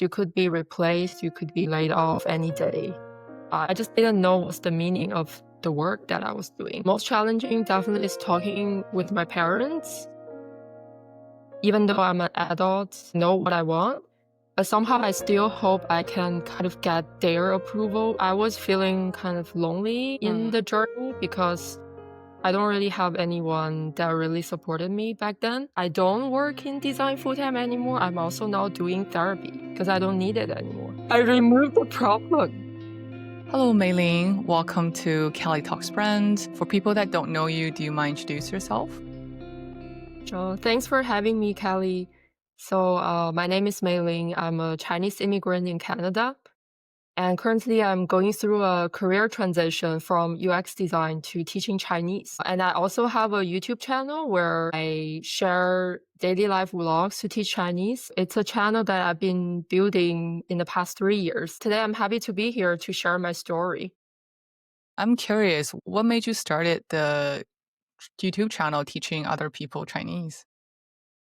You could be replaced, you could be laid off any day. I just didn't know what's the meaning of the work that I was doing. Most challenging definitely is talking with my parents. Even though I'm an adult, know what I want, but somehow I still hope I can kind of get their approval. I was feeling kind of lonely in the journey because I don't really have anyone that really supported me back then. I don't work in design full-time anymore. I'm also now doing therapy because I don't need it anymore. I removed the problem. Hello, Mei Ling. Welcome to Kelly Talks Brand. For people that don't know you, do you mind introduce yourself? So thanks for having me, Kelly. So my name is Mei Ling. I'm a Chinese immigrant in Canada. And currently, I'm going through a career transition from UX design to teaching Chinese. And I also have a YouTube channel where I share daily life vlogs to teach Chinese. It's a channel that I've been building in the past 3 years. Today, I'm happy to be here to share my story. I'm curious, what made you started the YouTube channel teaching other people Chinese?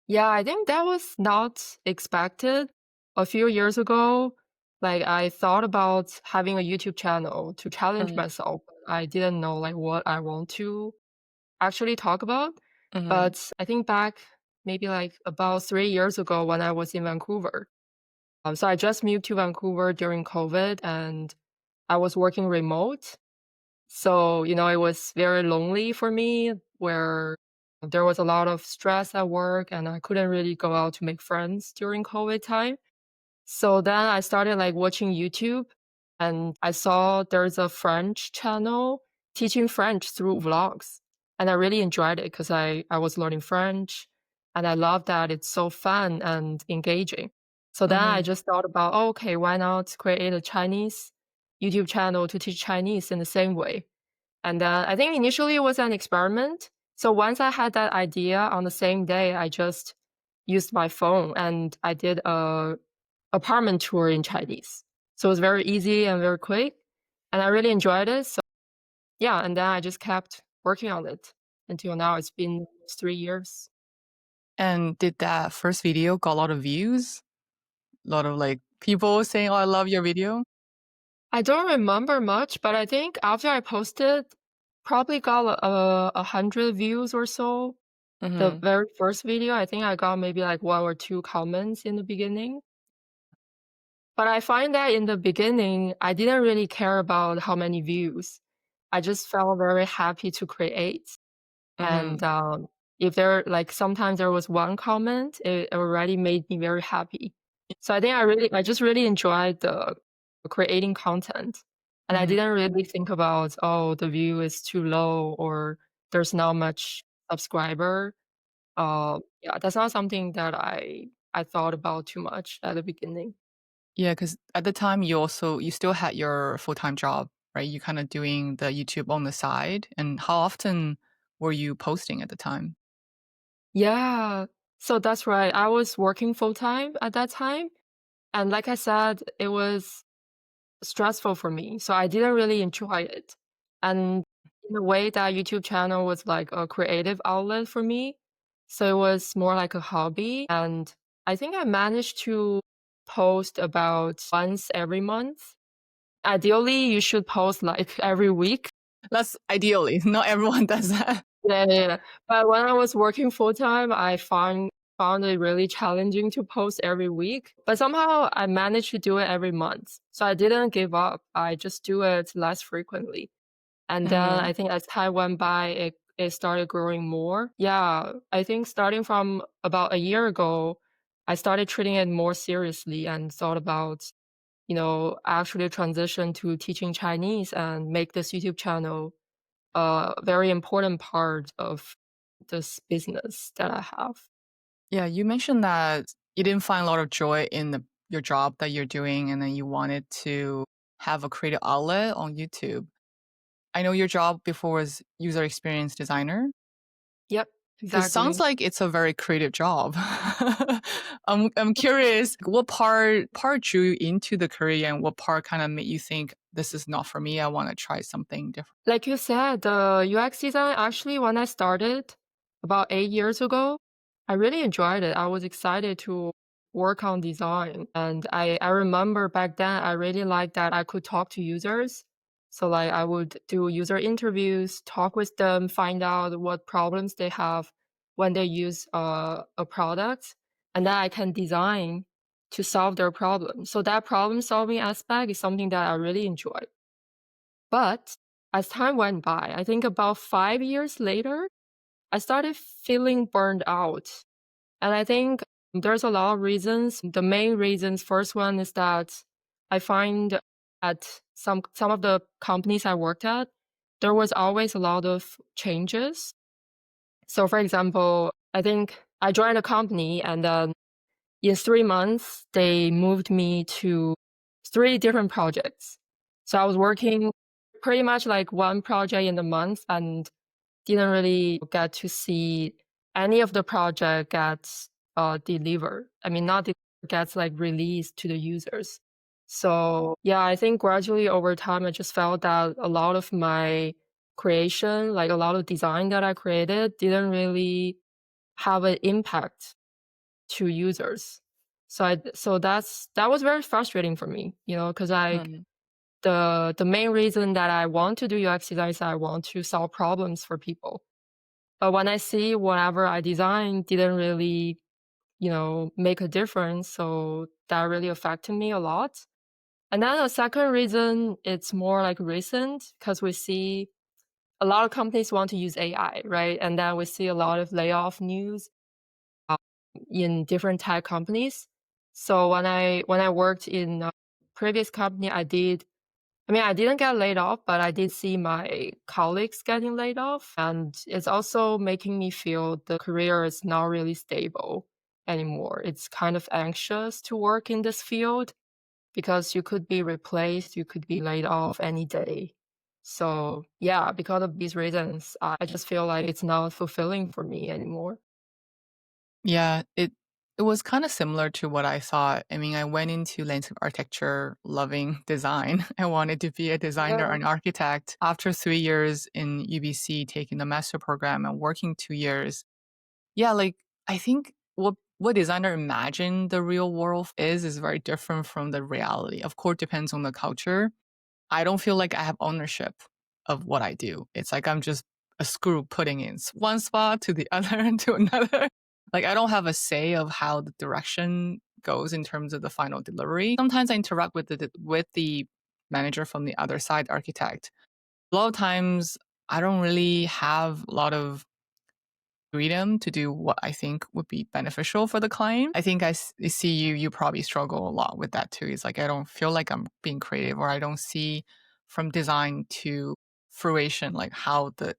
Yeah, I think that was not expected. A few years ago, like I thought about having a YouTube channel to challenge Mm-hmm. myself. I didn't know like what I want to actually talk about. Mm-hmm. But I think back maybe like about 3 years ago when I was in Vancouver. So I just moved to Vancouver during COVID and I was working remote. So, it was very lonely for me where there was a lot of stress at work and I couldn't really go out to make friends during COVID time. So then I started like watching YouTube and I saw there's a French channel teaching French through vlogs. And I really enjoyed it because I was learning French and I love that it's so fun and engaging. So then I Mm-hmm. just thought about, oh, okay, why not create a Chinese YouTube channel to teach Chinese in the same way? And then I think initially it was an experiment. So once I had that idea on the same day, I just used my phone and I did a apartment tour in Chinese. So it was very easy and very quick. And I really enjoyed it. So yeah, and then I just kept working on it until now. It's been almost 3 years. And did that first video got a lot of views? A lot of like people saying, "Oh, I love your video." I don't remember much, but I think after I posted, probably got 100 views or so. The Mm-hmm. very first video, I think I got maybe like one or two comments in the beginning. But I find that in the beginning, I didn't really care about how many views. I just felt very happy to create. Mm-hmm. And if there like sometimes there was one comment, it already made me very happy. So I think I just really enjoyed the creating content. And I Mm-hmm. didn't really think about, oh, the view is too low or there's not much subscriber. Yeah, that's not something that I thought about too much at the beginning. Yeah, because at the time you still had your full-time job, right? You kind of doing the YouTube on the side. And how often were you posting at the time? Yeah. So that's right. I was working full time at that time. And like I said, it was stressful for me. So I didn't really enjoy it. And in a way, that YouTube channel was like a creative outlet for me. So it was more like a hobby. And I think I managed to post about once every month. Ideally, you should post like every week. That's ideally, not everyone does that. Yeah, yeah, yeah. But when I was working full time, I found it really challenging to post every week. But somehow I managed to do it every month. So I didn't give up. I just do it less frequently. And then Mhm. I think as time went by, it started growing more. Yeah, I think starting from about a year ago, I started treating it more seriously and thought about, actually transition to teaching Chinese and make this YouTube channel a very important part of this business that I have. Yeah, you mentioned that you didn't find a lot of joy in your job that you're doing, and then you wanted to have a creative outlet on YouTube. I know your job before was user experience designer. Yep, It sounds exactly. like it's a very creative job. I'm curious, what part drew you into the career, and what part kind of made you think this is not for me? I want to try something different. Like you said, the UX design, actually, when I started about 8 years ago, I really enjoyed it. I was excited to work on design. And I remember back then I really liked that I could talk to users. So like I would do user interviews, talk with them, find out what problems they have when they use a product, and then I can design to solve their problem. So that problem solving aspect is something that I really enjoy. But as time went by, I think about 5 years later, I started feeling burned out. And I think there's a lot of reasons. The main reasons, first one is that I find at some of the companies I worked at, there was always a lot of changes. So for example, I think I joined a company and then in 3 months, they moved me to 3 different projects. So I was working pretty much like one project in a month and didn't really get to see any of the project gets delivered. I mean, not gets like released to the users. So yeah, I think gradually over time, I just felt that a lot of my creation, like a lot of design that I created, didn't really have an impact to users. So that was very frustrating for me, you know, because I Mm. the main reason that I want to do UX design is I want to solve problems for people. But when I see whatever I designed didn't really, you know, make a difference, so that really affected me a lot. And then the second reason, it's more like recent because we see a lot of companies want to use AI, right? And then we see a lot of layoff news um, in different tech companies. So when I worked in a previous company, I mean, I didn't get laid off, but I did see my colleagues getting laid off. And it's also making me feel the career is not really stable anymore. It's kind of anxious to work in this field because you could be replaced, you could be laid off any day. So, yeah, because of these reasons, I just feel like it's not fulfilling for me anymore. Yeah, it was kind of similar to what I thought. I mean, I went into landscape architecture loving design. I wanted to be a designer, Yeah. an architect. After 3 years in UBC, taking the master program and working 2 years, yeah, like I think what designer imagine the real world is very different from the reality. Of course, depends on the culture. I don't feel like I have ownership of what I do. It's like I'm just a screw putting in one spot to the other to another. Like I don't have a say of how the direction goes in terms of the final delivery. Sometimes I interact with the manager from the other side, architect. A lot of times I don't really have a lot of freedom to do what I think would be beneficial for the client. I think I see you probably struggle a lot with that too. It's like I don't feel like I'm being creative or I don't see from design to fruition like how the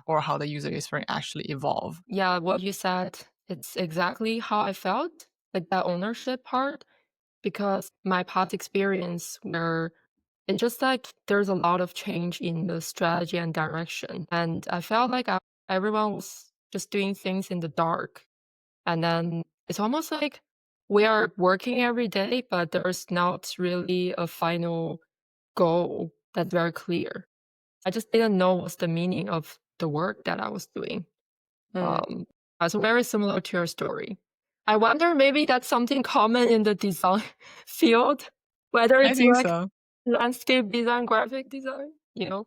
or how the user experience actually evolve. Yeah, what you said, it's exactly how I felt, like that ownership part, because my past experience where it's just like there's a lot of change in the strategy and direction. And I felt like everyone was just doing things in the dark. And then it's almost like we are working every day, but there's not really a final goal that's very clear. I just didn't know what's the meaning of the work that I was doing. Mm, Um, so very similar to your story. I wonder maybe that's something common in the design field, whether I it's think UX, so. landscape design, graphic design, you know?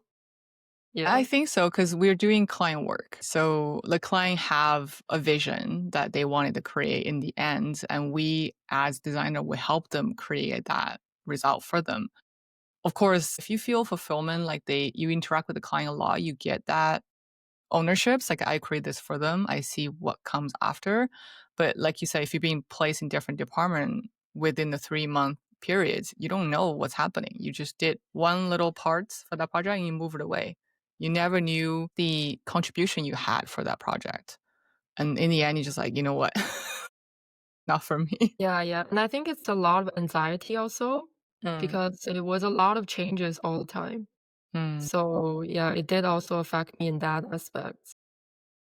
Yeah. I think so because we're doing client work. So the client have a vision that they wanted to create in the end, and we as designer will help them create that result for them. Of course, if you feel fulfillment, like you interact with the client a lot, you get that ownerships. Like I create this for them. I see what comes after. But like you said, if you're being placed in different department within the 3 month periods, you don't know what's happening. You just did one little part for that project and you move it away. You never knew the contribution you had for that project. And in the end, you're just like, you know what? Not for me. Yeah, yeah. And I think it's a lot of anxiety also Mm. because it was a lot of changes all the time. Mm. So yeah, it did also affect me in that aspect.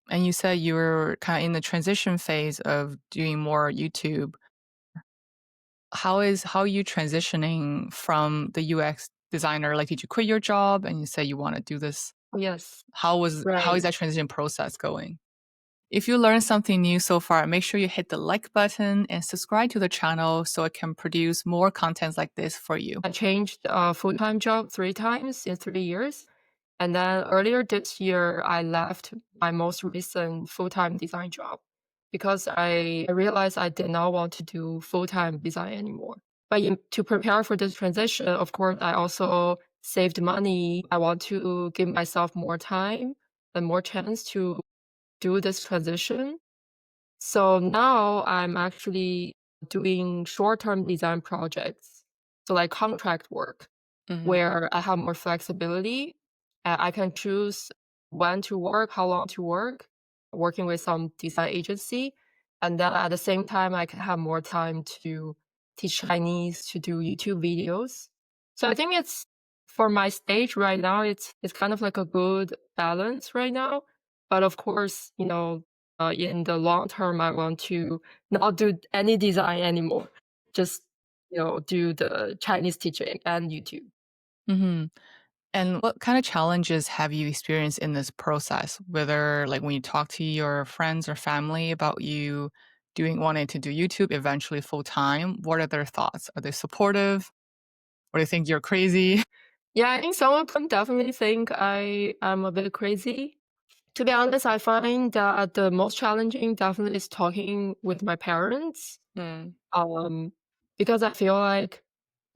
And you said you were kind of in the transition phase of doing more YouTube. How are you transitioning from the UX designer? Like, did you quit your job and you say you want to do this? Yes, How is right. that transition process going? If you learned something new so far, make sure you hit the like button and subscribe to the channel so I can produce more content like this for you. I changed a full-time job 3 times in 3 years. And then earlier this year, I left my most recent full-time design job because I realized I did not want to do full-time design anymore. But to prepare for this transition, of course, I also saved money. I want to give myself more time and more chance to do this transition. So now I'm actually doing short-term design projects, so like contract work Mhm. where I have more flexibility. I can choose when to work, how long to work, working with some design agency. And then at the same time, I can have more time to teach Chinese, to do YouTube videos. So I think it's for my stage right now, it's kind of like a good balance right now. But of course, in the long term, I want to not do any design anymore. Just, do the Chinese teaching and YouTube. Mhm. And what kind of challenges have you experienced in this process? Whether like when you talk to your friends or family about you wanting to do YouTube eventually full time, what are their thoughts? Are they supportive? Or do they think you're crazy? Yeah, I think some of them definitely think I'm a bit crazy. To be honest, I find that the most challenging definitely is talking with my parents. Mm, Um, because I feel like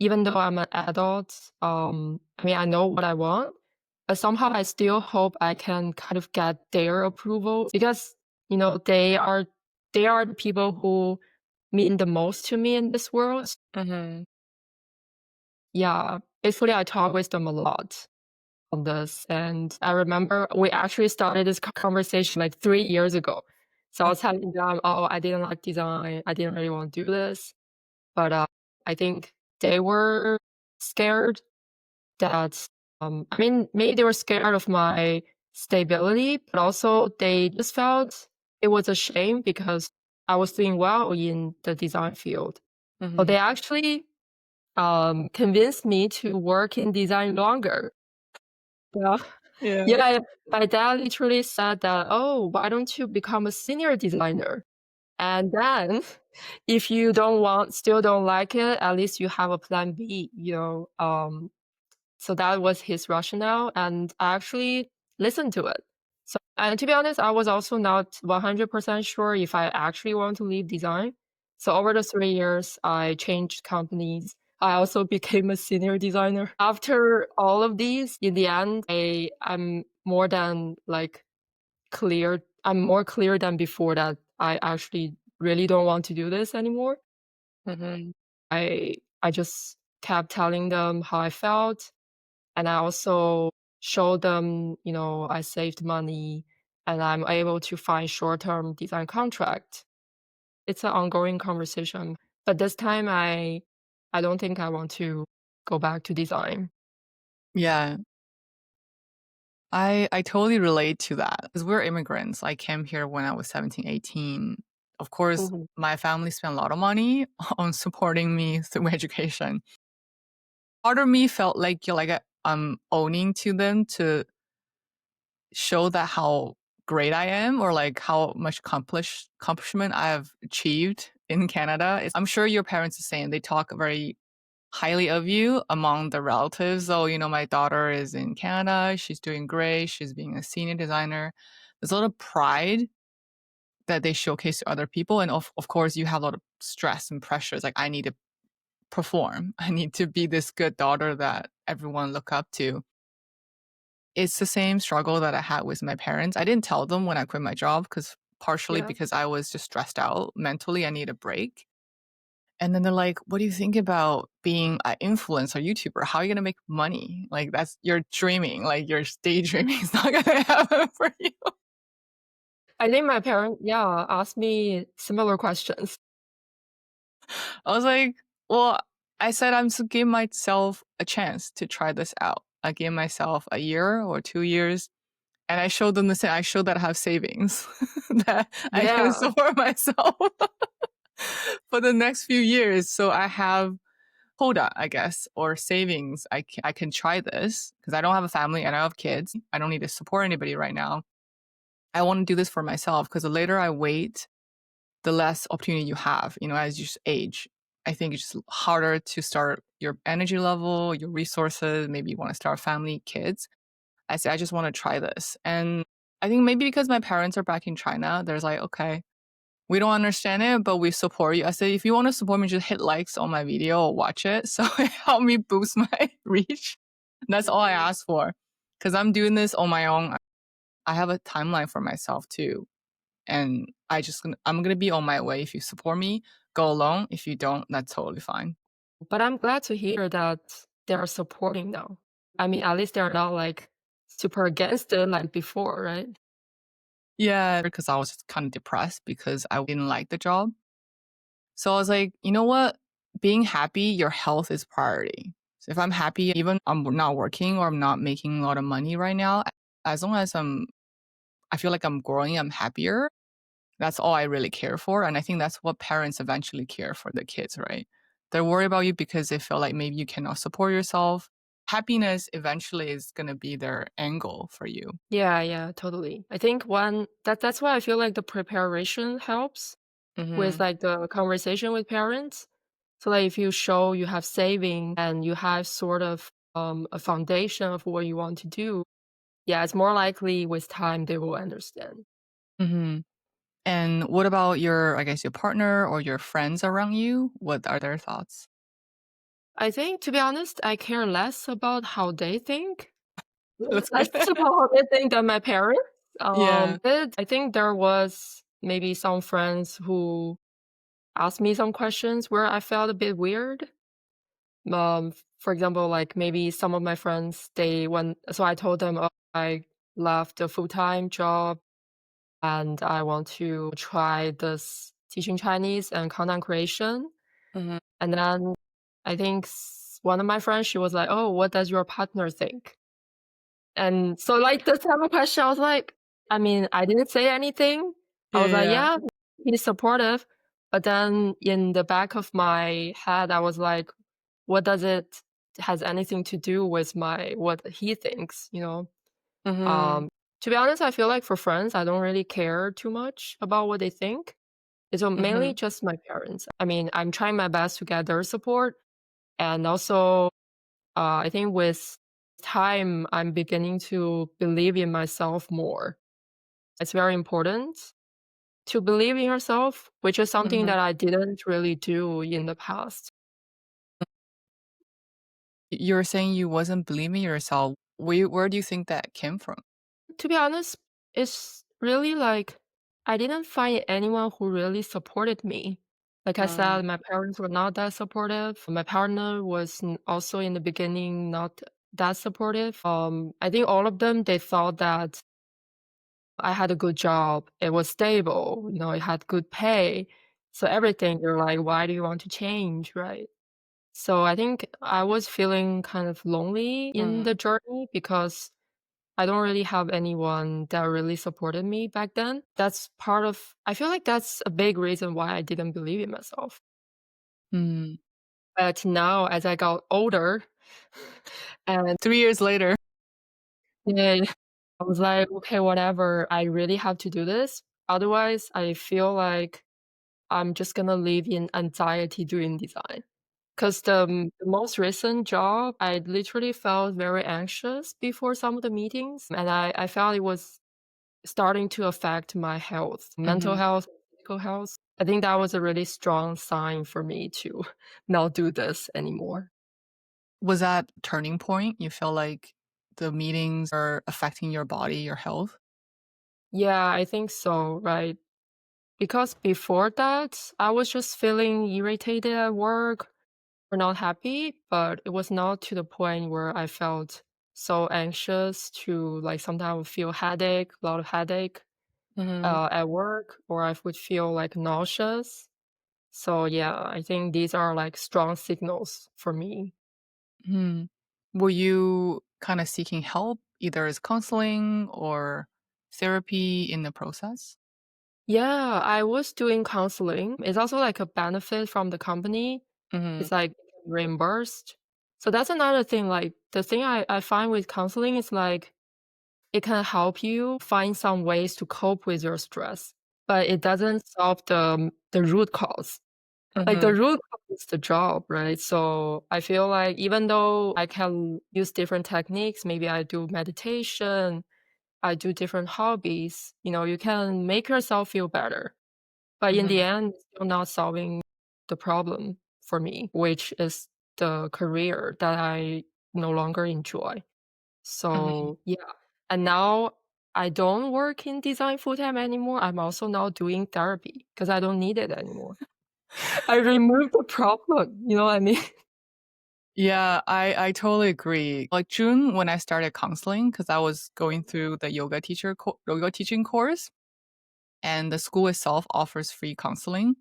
even though I'm an adult, I mean I know what I want, but somehow I still hope I can kind of get their approval because they are the people who mean the most to me in this world. mhm, Yeah, basically I talk with them a lot on this. And I remember we actually started this conversation like 3 years ago. So I was telling them, oh, I didn't like design. I didn't really want to do this. But I think they were scared that, I mean, maybe they were scared of my stability, but also they just felt it was a shame because I was doing well in the design field. So mhm. they actually convinced me to work in design longer. Yeah. Yeah. Yeah, my dad literally said that, "Oh, why don't you become a senior designer? And then if you still don't like it, at least you have a plan B," so that was his rationale, and I actually listened to it. So and to be honest, I was also not 100% sure if I actually want to leave design. So over the 3 years, I changed companies. I also became a senior designer. After all of these, in the end, I'm more than, like, clear I'm more clear than before that I actually really don't want to do this anymore. Mhm. I just kept telling them how I felt, and I also showed them, I saved money and I'm able to find short-term design contract. It's an ongoing conversation, but this time I don't think I want to go back to design. Yeah. I totally relate to that because we're immigrants. I came here when I was 17, 18. Of course, Mhm. my family spent a lot of money on supporting me through education. Part of me felt like I'm owning to them to show that how great I am or like how much accomplishment I have achieved in Canada. I'm sure your parents are saying they talk very highly of you among the relatives. Oh, my daughter is in Canada. She's doing great. She's being a senior designer. There's a lot of pride that they showcase to other people. And of course, you have a lot of stress and pressures. Like, I need to perform. I need to be this good daughter that everyone look up to. It's the same struggle that I had with my parents. I didn't tell them when I quit my job partially Yeah. because I was just stressed out mentally. I need a break. And then they're like, "What do you think about being an influencer, YouTuber? How are you gonna make money? Like you're dreaming, like you're daydreaming. It's not gonna happen for you." I think my parents, yeah, asked me similar questions. I was like, "Well," I said, "I'm just giving myself a chance to try this out. I gave myself a year or 2 years." And I showed them the same. I showed that I have savings that I can Yeah. support myself for the next few years. So I have quota, I guess, or savings. I can try this because I don't have a family and I have kids. I don't need to support anybody right now. I want to do this for myself because the later I wait, the less opportunity you have, as you age. I think it's just harder to start your energy level, your resources. Maybe you want to start a family, kids. I say, I just want to try this. And I think maybe because my parents are back in China, there's like, okay, we don't understand it, but we support you. I said, if you want to support me, just hit likes on my video or watch it. So it helped me boost my reach. That's all I ask for. Because I'm doing this on my own. I have a timeline for myself too. And I'm gonna be on my way. If you support me, go along. If you don't, that's totally fine. But I'm glad to hear that they're supporting now. I mean, at least they're not like super against it like before, right? Yeah, because I was kind of depressed because I didn't like the job. So I was like, you know what? Being happy, your health is priority. So if I'm happy, even I'm not working or I'm not making a lot of money right now, as long as I feel like I'm growing, I'm happier. That's all I really care for. And I think that's what parents eventually care for the kids, right? They're worried about you because they feel like maybe you cannot support yourself. Happiness eventually is going to be their angle for you. Yeah, yeah, totally. I think that's why I feel like the preparation helps with Hmm. like the conversation with parents. So like if you show you have saving and you have sort of a foundation of what you want to do, yeah, it's more likely with time they will understand. Hmm. And what about your, I guess, your partner or your friends around you? What are their thoughts? I think to be honest, I care less about how they think. That's Less good. about how they think than my parents. Yeah. But I think there was maybe some friends who asked me some questions where I felt a bit weird. For example, like maybe some of my friends, so I told them, oh, I left a full-time job and I want to try this teaching Chinese and content creation. Hmm. And then I think one of my friends, she was like, oh, what does your partner think? And so, like, this type of question, I was like, I mean, I didn't say anything. I Yeah, was like, yeah. "Yeah, he's supportive." But then in the back of my head, I was like, "What does it has anything to do with my what he thinks?" You know? Hmm. Um, to be honest, I feel like for friends, I don't really care too much about what they think. It's mainly Hmm. just my parents. I mean, I'm trying my best to get their support, and also I think with time, I'm beginning to believe in myself more. It's very important to believe in yourself, which is something Hmm. that I didn't really do in the past. You were saying you wasn't believing yourself. Where do you think that came from? To be honest, it's really like I didn't find anyone who really supported me. Like I Uh, said, my parents were not that supportive. My partner was also in the beginning not that supportive. I think all of them they thought that I had a good job. It was stable, it had good pay. So everything, they're like, why do you want to change? Right. So I think I was feeling kind of lonely in mm, the journey because I don't really have anyone that really supported me back then. I feel like that's a big reason why I didn't believe in myself. mm. But now as I got older and 3 years later. yeah, I was like, okay, whatever. I really have to do this. Otherwise, I feel like I'm just gonna live in anxiety doing design. 'Cause the most recent job, I literally felt very anxious before some of the meetings, and I felt it was starting to affect my health, mental Hmm. health, physical health. I think that was a really strong sign for me to not do this anymore. Was that turning point? You feel like the meetings are affecting your body, your health? Yeah, I think so, right? Because before that, I was just feeling irritated at work or not happy, but it was not to the point where I felt so anxious to like sometimes I would feel headache, a lot of headache Hmm. at work, or I would feel like nauseous. So yeah, I think these are like strong signals for me. Hmm. Were you kind of seeking help, either as counseling or therapy in the process? Yeah, I was doing counseling. It's also like a benefit from the company. Hmm. It's like reimbursed. So that's another thing. Like the thing I find with counseling is like it can help you find some ways to cope with your stress, but it doesn't solve the root cause. Like, the Mhm. root cause is the job, right? So, I feel like even though I can use different techniques, maybe I do meditation, I do different hobbies, you can make yourself feel better. But in the Mhm. end, it's still not solving the problem for me, which is the career that I no longer enjoy. Mhm. So, yeah. And now I don't work in design full time anymore. I'm also now doing therapy because I don't need it anymore. I removed the problem, you know what I mean? Yeah, I totally agree. Like June, when I started counseling, because I was going through the yoga teaching course, and the school itself offers free counseling.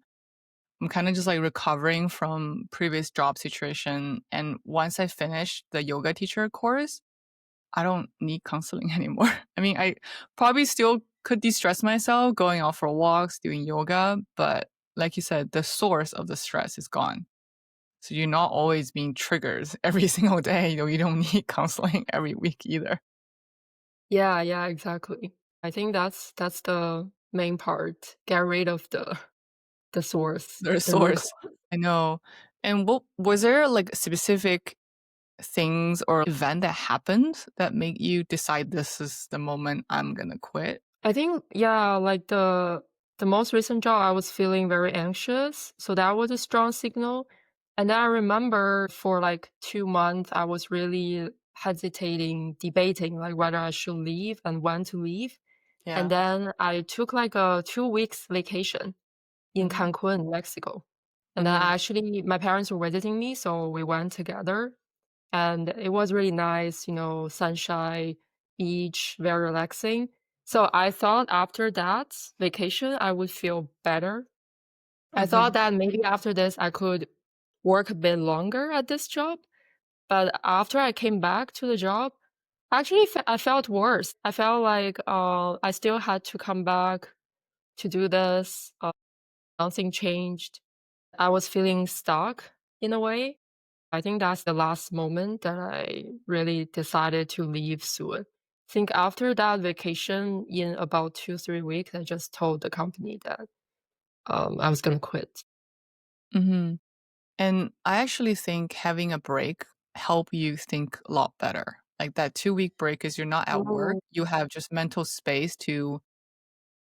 I'm kind of just like recovering from previous job situation, and once I finished the yoga teacher course, I don't need counseling anymore. I mean, I probably still could de-stress myself going out for walks, doing yoga, but like you said, the source of the stress is gone. So you're not always being triggered every single day. You don't need counseling every week either. Yeah, yeah, exactly. I think that's the main part. Get rid of the source, The the root source. cause. I know. And what was there like specific things or event that happened that made you decide this is the moment I'm gonna quit? I think, yeah, like the most recent job, I was feeling very anxious, so that was a strong signal. And then I remember for like 2 months, I was really hesitating, debating like whether I should leave and when to leave. And Yeah. then I took like a 2 weeks vacation in Mhm. Cancun, Mexico. And then Mhm. actually my parents were visiting me, so we went together. And it was really nice, sunshine, beach, very relaxing. So I thought after that vacation, I would feel better. I thought Mhm. that maybe after this, I could work a bit longer at this job. But after I came back to the job, actually, I felt worse. I felt like I still had to come back to do this. Nothing changed. I was feeling stuck in a way. I think that's the last moment that I really decided to leave soon. I think after that vacation, in about 2, 3 weeks, I just told the company that I was gonna quit. Mhm. And I actually think having a break help you think a lot better. Like that 2-week break is you're not at work, Oh, you have just mental space to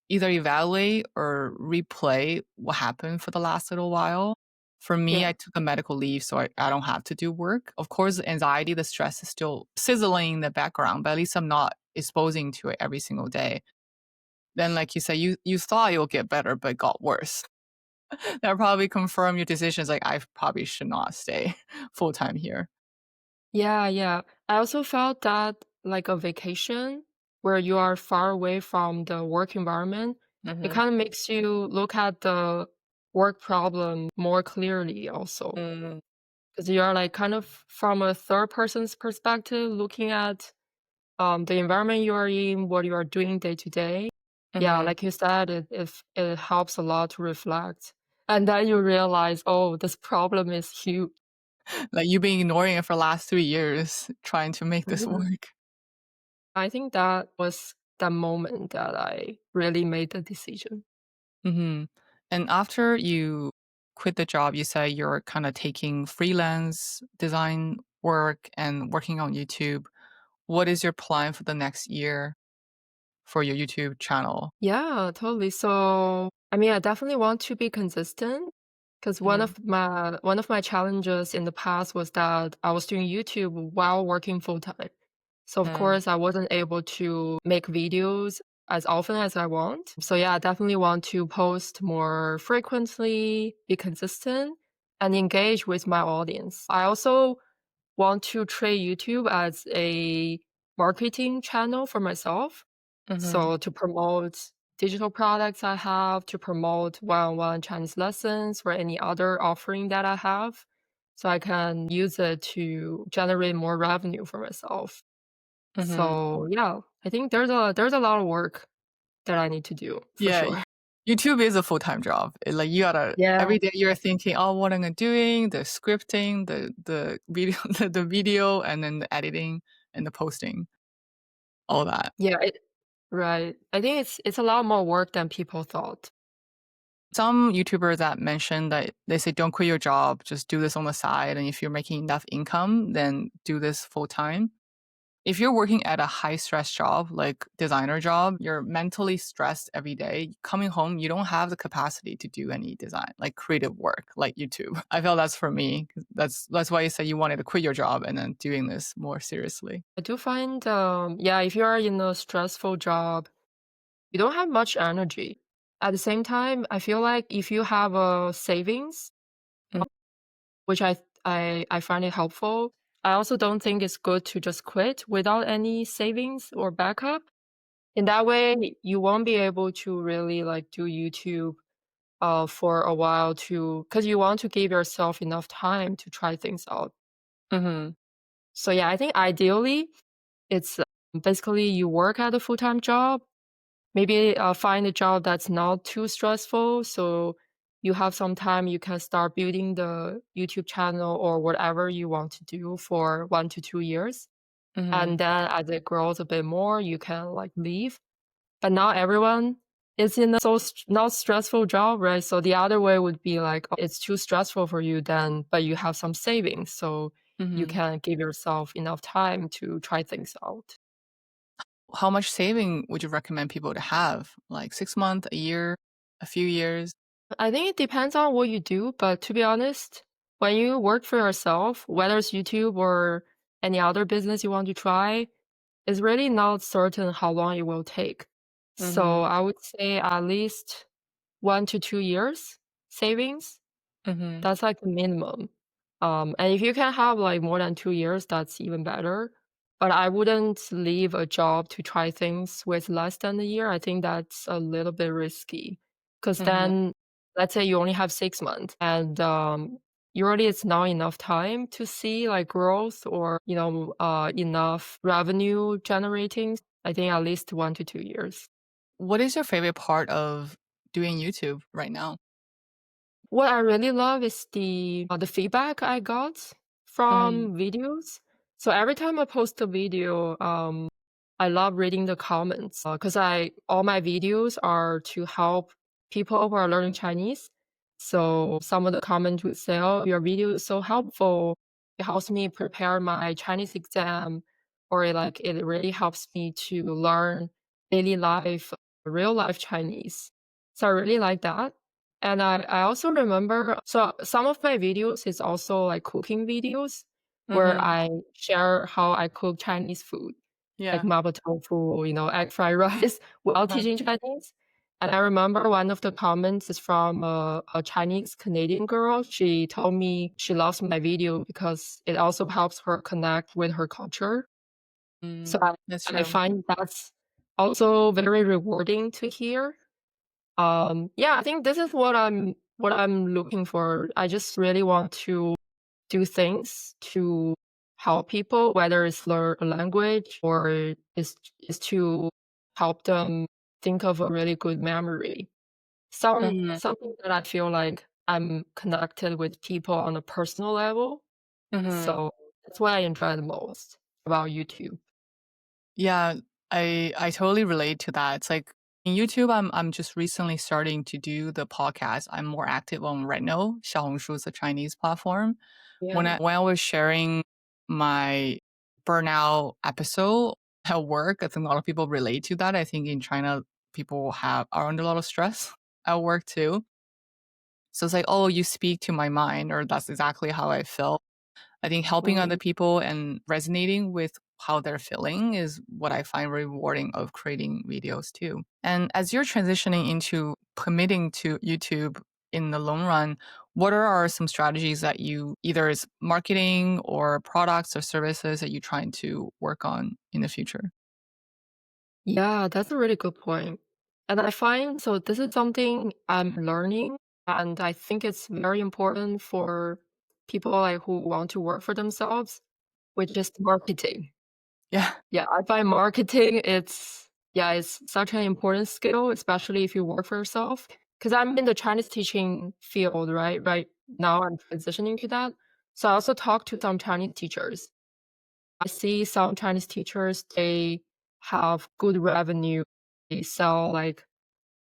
either evaluate or replay what happened for the last little while. For me, yeah. I took a medical leave, so I don't have to do work. Of course, the anxiety, the stress is still sizzling in the background, but at least I'm not exposing to it every single day. Then, like you said, you thought it would get better, but it got worse. That probably confirmed your decisions. Like I probably should not stay full time here. Yeah, yeah. I also felt that like a vacation where you are far away from the work environment, it Mhm. kind of makes you look at the work problem more clearly also. Mm. Because you are like kind of from a third person's perspective looking at the environment you are in, what you are doing day to day. Yeah, Mhm. like you said, it helps a lot to reflect. And then you realize, oh, this problem is huge. Like you've been ignoring it for the last 3 years, trying to make this Mhm. work. I think that was the moment that I really made the decision. Mhm. And after you quit the job, you say you're kind of taking freelance design work and working on YouTube. What is your plan for the next year for your YouTube channel? Yeah, totally. So, I mean, I definitely want to be consistent because Mm. one of my challenges in the past was that I was doing YouTube while working full time. So of Mm. course, I wasn't able to make videos as often as I want. So yeah, I definitely want to post more frequently, be consistent, and engage with my audience. I also want to treat YouTube as a marketing channel for myself. Mhm. So to promote digital products I have, to promote one-on-one Chinese lessons or any other offering that I have, so I can use it to generate more revenue for myself. Mhm. So yeah, I think there's a lot of work that I need to do for Yeah, sure. YouTube is a full-time job. Like you gotta Yeah. every day you're thinking, oh, what am I doing? The scripting, the video, the video, and then the editing and the posting. all that. Yeah, right. I think it's a lot more work than people thought. Some YouTubers that mention that they say don't quit your job, just do this on the side. And if you're making enough income, then do this full time. If you're working at a high stress job, like designer job, you're mentally stressed every day. Coming home, you don't have the capacity to do any design, like creative work, like YouTube. I feel that's for me. That's why you said you wanted to quit your job and then doing this more seriously. I do find, yeah, if you are in a stressful job, you don't have much energy. At the same time, I feel like if you have a savings, Mm, which I find it helpful. I also don't think it's good to just quit without any savings or backup. In that way, you won't be able to really like do YouTube for a while to because you want to give yourself enough time to try things out. mhm, So yeah, I think ideally it's basically you work at a full-time job. Maybe find a job that's not too stressful. So you have some time, you can start building the YouTube channel or whatever you want to do for 1 to 2 years. mhm, And then as it grows a bit more, you can like leave. But not everyone is in a not stressful job, right? So the other way would be like, oh, it's too stressful for you then, but you have some savings. So you mhm. can give yourself enough time to try things out. How much saving would you recommend people to have? Like 6 months, a year, a few years? I think it depends on what you do, but to be honest, when you work for yourself, whether it's YouTube or any other business you want to try, it's really not certain how long it will take. So Mhm, I would say at least 1 to 2 years savings. mhm, That's like the minimum. And if you can have like more than 2 years, that's even better. But I wouldn't leave a job to try things with less than a year. I think that's a little bit risky. Because mhm. then, let's say you only have 6 months and usually it's not enough time to see like growth or, enough revenue generating. I think at least 1 to 2 years. What is your favorite part of doing YouTube right now? What I really love is the feedback I got Mhm, from videos. So every time I post a video, I love reading the comments because I all my videos are to help people who are learning Chinese. So some of the comments would say, "Oh, your video is so helpful. It helps me prepare my Chinese exam," or it really helps me to learn daily life, real life Chinese. So I really like that. And I also remember so some of my videos is also like cooking videos where mhm. I share how I cook Chinese food, like Yeah. mapo tofu, egg fried rice while Uh-huh. teaching Chinese. And I remember one of the comments is from a Chinese Canadian girl. She told me she loves my video because it also helps her connect with her culture. So Mm, that's I true. find that's also very rewarding to hear. Yeah, I think this is what I'm looking for. I just really want to do things to help people, whether it's learn a language or is to help them think of a really good memory. Mhm, Something that I feel like I'm connected with people on a personal level. mhm. So that's what I enjoy the most about YouTube. Yeah, I totally relate to that. It's like in YouTube, I'm just recently starting to do the podcast. I'm more active on right now. 小红书 is a Chinese platform. Yeah. When I was sharing my burnout episode at work, I think a lot of people relate to that. I think in China, people are under a lot of stress at work too. So it's like, oh, you speak to my mind, or that's exactly how I felt. I think helping other Mhm. people and resonating with how they're feeling is what I find rewarding of creating videos too. And as you're transitioning into committing to YouTube in the long run, what are some strategies that you either is marketing or products or services that you're trying to work on in the future? Yeah, that's a really good point. And I find so this is something I'm learning, and I think it's very important for people like who want to work for themselves, which is marketing. Yeah. Yeah, I find marketing it's such an important skill, especially if you work for yourself. Because I'm in the Chinese teaching field, right? Right now I'm transitioning to that. So I also talk to some Chinese teachers. I see some Chinese teachers, they have good revenue. They sell like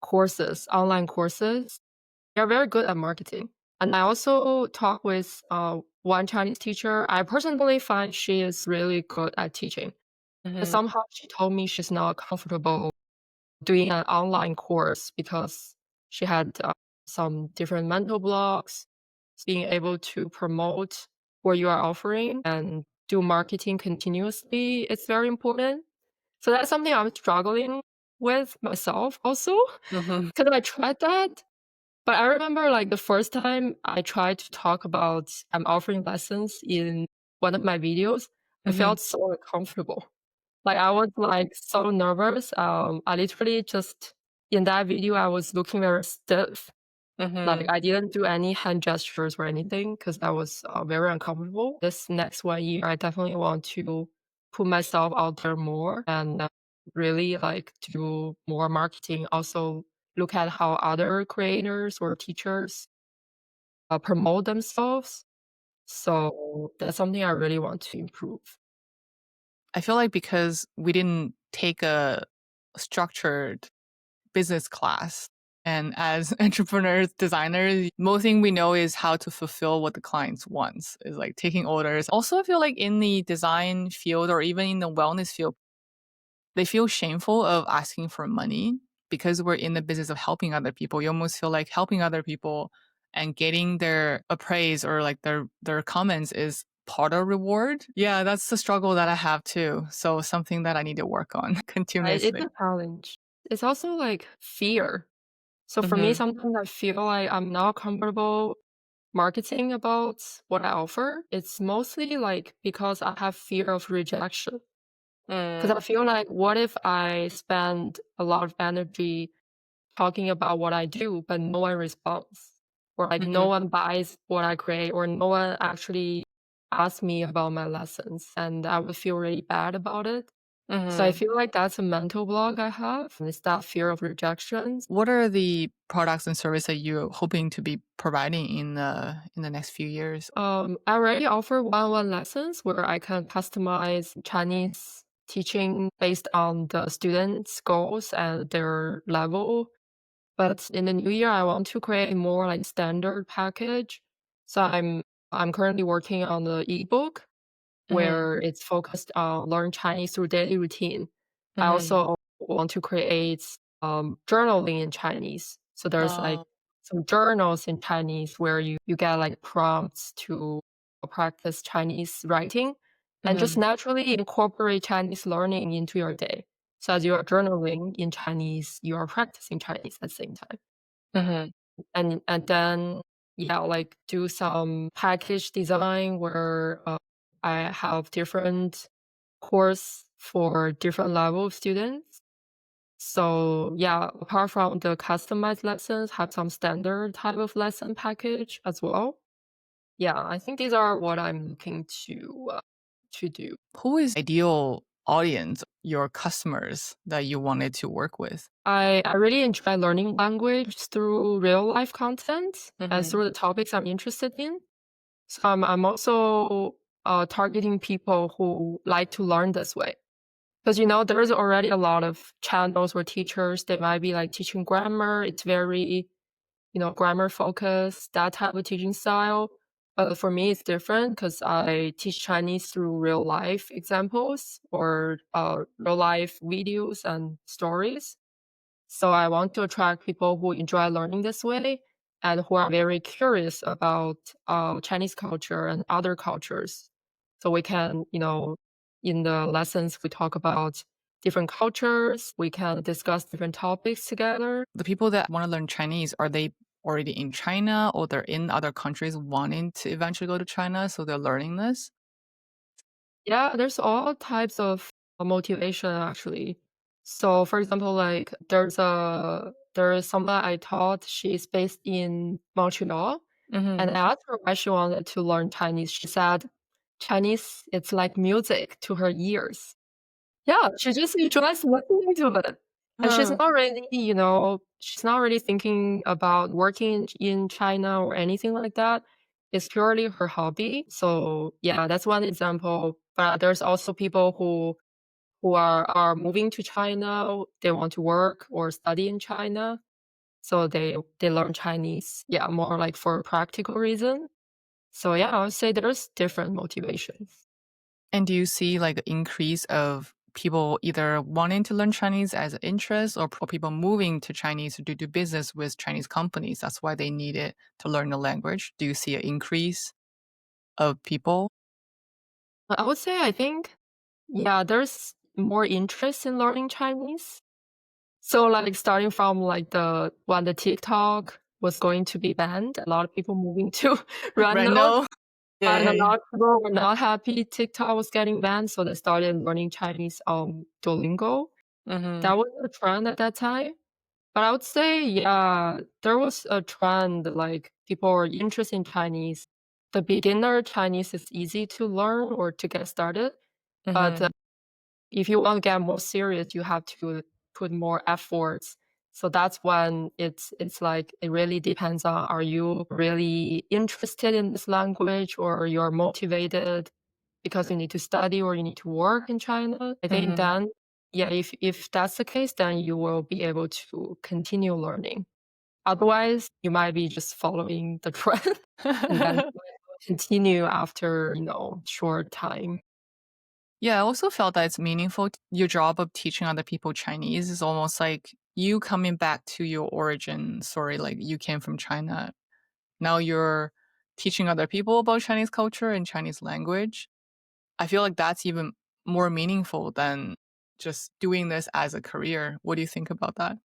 courses, online courses. They're very good at marketing. And I also talk with one Chinese teacher. I personally find she is really good at teaching. But Mhm. somehow she told me she's not comfortable doing an online course because she had some different mental blocks. Being able to promote what you are offering and do marketing continuously is very important. So that's something I'm struggling with myself also Mhm. because I tried that. But I remember like the first time I tried to talk about I'm offering lessons in one of my videos, I Mhm. felt so uncomfortable. Like I was like so nervous. I literally just in that video I was looking very stiff. Like Mhm. I didn't do any hand gestures or anything because I was very uncomfortable. This next 1 year, I definitely want to put myself out there more and really like do more marketing. Also look at how other creators or teachers promote themselves. So that's something I really want to improve. I feel like because we didn't take a structured business class, and as entrepreneurs, designers, most thing we know is how to fulfill what the clients wants, is like taking orders. Also, I feel like in the design field or even in the wellness field, they feel shameful of asking for money because we're in the business of helping other people. You almost feel like helping other people and getting their appraise or like their comments is part of reward. Yeah, that's the struggle that I have too. So something that I need to work on It's continuously. a challenge. It's also like fear. So for me, Hmm. sometimes I feel like I'm not comfortable marketing about what I offer. It's mostly like because I have fear of rejection. Because I Mm, feel like, what if I spend a lot of energy talking about what I do, but no one responds? Or like no mhm, one buys what I create, or no one actually asks me about my lessons. And I would feel really bad about it. So I mhm. feel like that's a mental block I have. It's that fear of rejection. What are the products and services that you're hoping to be providing in the next few years? I already offer one-on-one lessons where I can customize Chinese teaching based on the students' goals and their level. But in the new year, I want to create a more like standard package. So I'm currently working on the ebook Mhm, where it's focused on learn Chinese through daily routine. I mhm. also want to create journaling in Chinese. So there's like Oh, some journals in Chinese where you get like prompts to practice Chinese writing and just mhm, naturally incorporate Chinese learning into your day. So as you are journaling in Chinese, you are practicing Chinese at the same time. mhm. And then yeah, like do some package design where I have different course for different level of students. So yeah, apart from the customized lessons, have some standard type of lesson package as well. Yeah, I think these are what I'm looking to do. Who is ideal audience, your customers that you wanted to work with? I really enjoy learning language through real life content and Mhm, through the topics I'm interested in. So I'm also targeting people who like to learn this way. Because there's already a lot of channels or teachers. They might be like teaching grammar. It's very grammar focused, that type of teaching style. But for me, it's different because I teach Chinese through real life examples or real life videos and stories. So I want to attract people who enjoy learning this way and who are very curious about Chinese culture and other cultures. So we can, in the lessons, we talk about different cultures. We can discuss different topics together. the people that wanna learn Chinese, are they already in China or they're in other countries wanting to eventually go to China, so they're learning this? Yeah, there's all types of motivation actually. So for example, like there is someone I taught, she's based in Montreal, and I Mhm. asked her why she wanted to learn Chinese. She said Chinese, it's like music to her ears. Yeah, she just enjoys listening to it. And Huh. she's not really thinking about working in China or anything like that. It's purely her hobby. So yeah, that's one example. But there's also people who who are moving to China. They want to work or study in China, so they learn Chinese, yeah, more like for a practical reason. So yeah, I would say there's different motivations. And do you see like an increase of people either wanting to learn Chinese as an interest or people moving to Chinese to do business with Chinese companies? That's why they need it to learn the language. Do you see an increase of people? I would say I think, yeah, there's more interest in learning Chinese. So like starting from like the when the TikTok was going to be banned, a lot of people moving to Reno, Reno? Yeah, and yeah, a yeah. lot of people were not happy TikTok was getting banned, so they started learning Chinese Duolingo. Mhm. That was a trend at that time. But I would say, yeah, there was a trend like people were interested in Chinese. The beginner Chinese is easy to learn or to get started, but Mhm. if you want to get more serious, you have to put more efforts. So that's when it's like it really depends on, are you really interested in this language or you're motivated because you need to study or you need to work in China. I think Mhm. then, yeah, if that's the case, then you will be able to continue learning. Otherwise, you might be just following the trend and then continue after, short time. Yeah, I also felt that it's meaningful. Your job of teaching other people Chinese is almost like you coming back to your origin story, like you came from China. Now you're teaching other people about Chinese culture and Chinese language. I feel like that's even more meaningful than just doing this as a career. What do you think about that?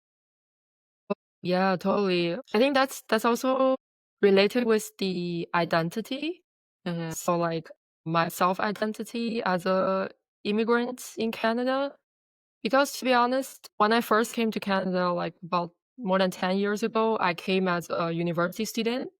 Yeah, totally. I think that's also related with the identity. Mhm. So like my self-identity as a immigrant in Canada. Because to be honest, when I first came to Canada, like about more than 10 years ago, I came as a university student.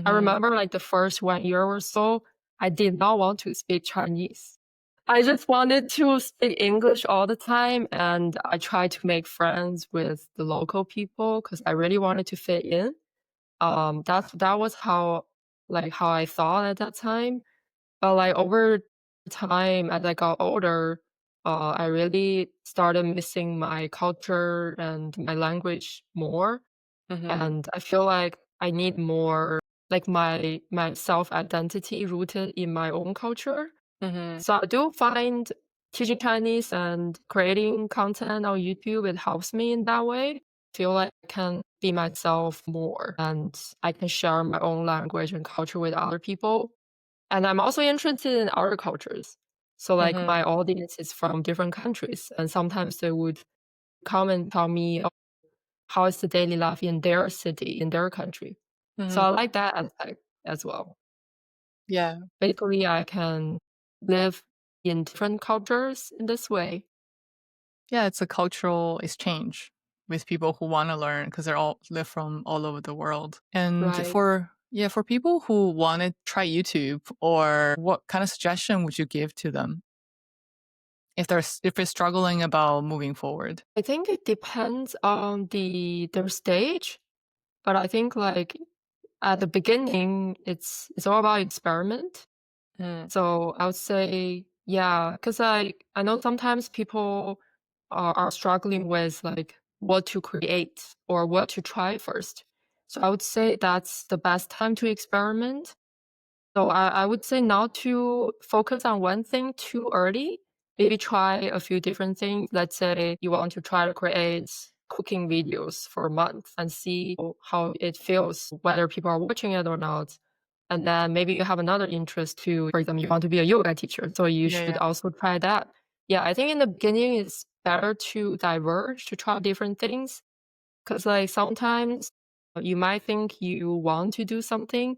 I Mhm. remember like the first 1 year or so, I did not want to speak Chinese. I just wanted to speak English all the time, and I tried to make friends with the local people because I really wanted to fit in. That was how I thought at that time. But like over time, as I got older, I really started missing my culture and my language more. Mhm. And I feel like I need more like my self identity rooted in my own culture. Mhm. So I do find teaching Chinese and creating content on YouTube, it helps me in that way. Feel like I can be myself more and I can share my own language and culture with other people. And I'm also interested in other cultures. So like Mhm. my audience is from different countries and sometimes they would come and tell me, "Oh, how is the daily life in their city, in their country?" So Mhm. I like that aspect as well. Yeah. Basically, I can live in different cultures in this way. Yeah, it's a cultural exchange with people who want to learn because they're all live from all over the world. And Right. for people who want to try YouTube, or what kind of suggestion would you give to them if they're struggling about moving forward? I think it depends on their stage, but I think like at the beginning, it's all about experiment. Mm, So I would say, yeah, because I know sometimes people are struggling with like what to create or what to try first. So I would say that's the best time to experiment. So I would say not to focus on one thing too early. Maybe try a few different things. Let's say you want to try to create cooking videos for a month and see how it feels, whether people are watching it or not. And then maybe you have another interest too. For example, you want to be a yoga teacher. So you yeah, should yeah. also try that. Yeah, I think in the beginning it's better to diverge, to try different things. Because like sometimes you might think you want to do something,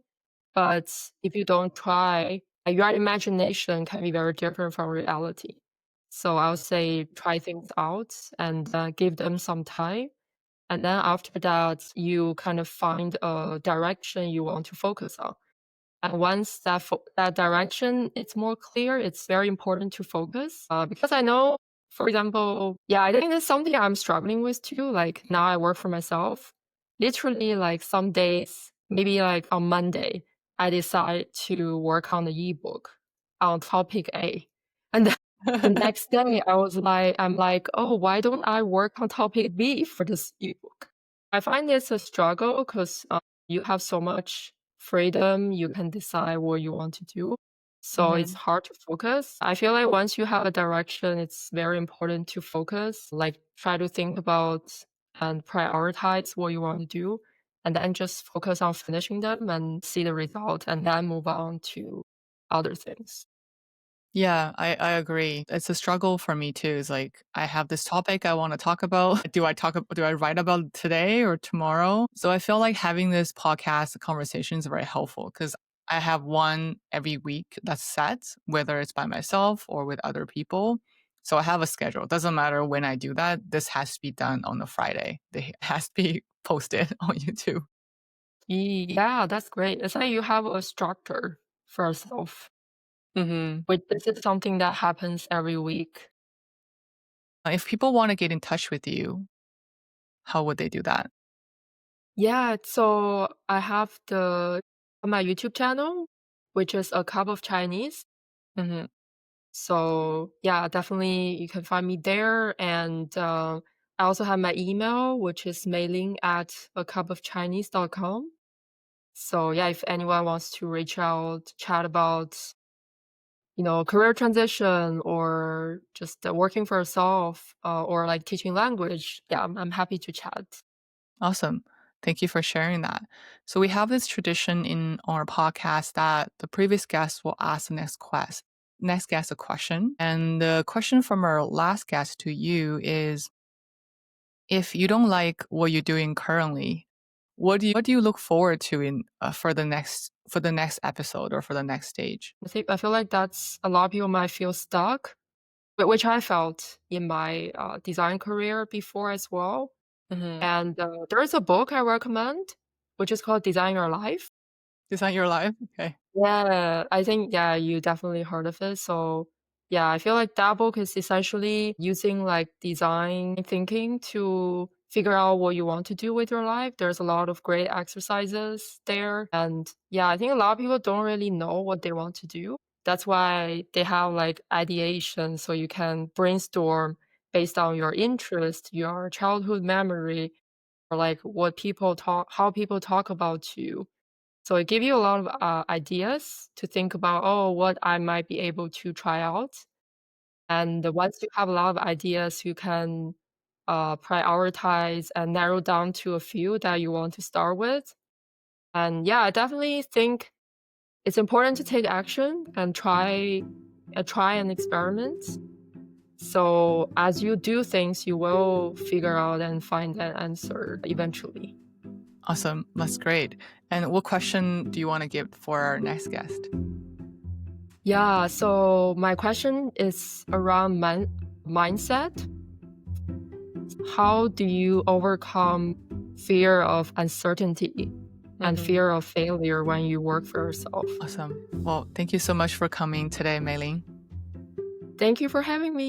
but if you don't try, your imagination can be very different from reality. So I would say try things out and give them some time. And then after that, you kind of find a direction you want to focus on. And once that direction it's more clear, it's very important to focus. Because I know, for example, yeah, I think it's something I'm struggling with too. Like now I work for myself. Literally, like some days, maybe like on Monday, I decide to work on the ebook on topic A, and then The next day, I'm like, "Oh, why don't I work on topic B for this ebook?" I find it's a struggle 'cause, you have so much freedom, you can decide what you want to do, so it's Mhm. hard to focus. I feel like once you have a direction, it's very important to focus, like, try to think about and prioritize what you want to do, and then just focus on finishing them and see the result, and then move on to other things. Yeah, I agree. It's a struggle for me too. It's like I have this topic I want to talk about. Do I write about it today or tomorrow? So I feel like having this podcast conversation is very helpful because I have one every week that's set, whether it's by myself or with other people. So I have a schedule. It doesn't matter when I do that. This has to be done on a Friday. It has to be posted on YouTube. Yeah, that's great. It's like you have a structure for yourself, Hmm. which this is something that happens every week. If people want to get in touch with you, how would they do that? Yeah, so I have the on my YouTube channel, which is A Cup of Chinese. Hmm. So yeah, definitely you can find me there. And I also have my email, which is mailing at acupofchinese.com. So yeah, if anyone wants to reach out, chat about career transition or just working for yourself or like teaching language, yeah, I'm happy to chat. Awesome. Thank you for sharing that. So we have this tradition in our podcast that the previous guest will ask the next guest a question. And the question from our last guest to you is if you don't like what you're doing currently, what do you look forward to in for the next episode or for the next stage? I feel like that's a lot of people might feel stuck, which I felt in my design career before as well. Hmm. And there is a book I recommend, which is called Design Your Life. Design your life? Okay. Yeah, I think, yeah, you definitely heard of it. So, yeah, I feel like that book is essentially using like design thinking to figure out what you want to do with your life. There's a lot of great exercises there. And yeah, I think a lot of people don't really know what they want to do. That's why they have like ideation. So you can brainstorm based on your interest, your childhood memory, or like how people talk about you. So it give you a lot of ideas to think about, oh, what I might be able to try out. And once you have a lot of ideas, you can prioritize and narrow down to a few that you want to start with. And yeah, I definitely think it's important to take action and try and experiment. So as you do things, you will figure out and find an answer eventually. Awesome. That's great. And what question do you want to give for our next guest? Yeah, so my question is around mindset. How do you overcome fear of uncertainty and Hmm. fear of failure when you work for yourself? Awesome. Well, thank you so much for coming today, Mei Ling. Thank you for having me.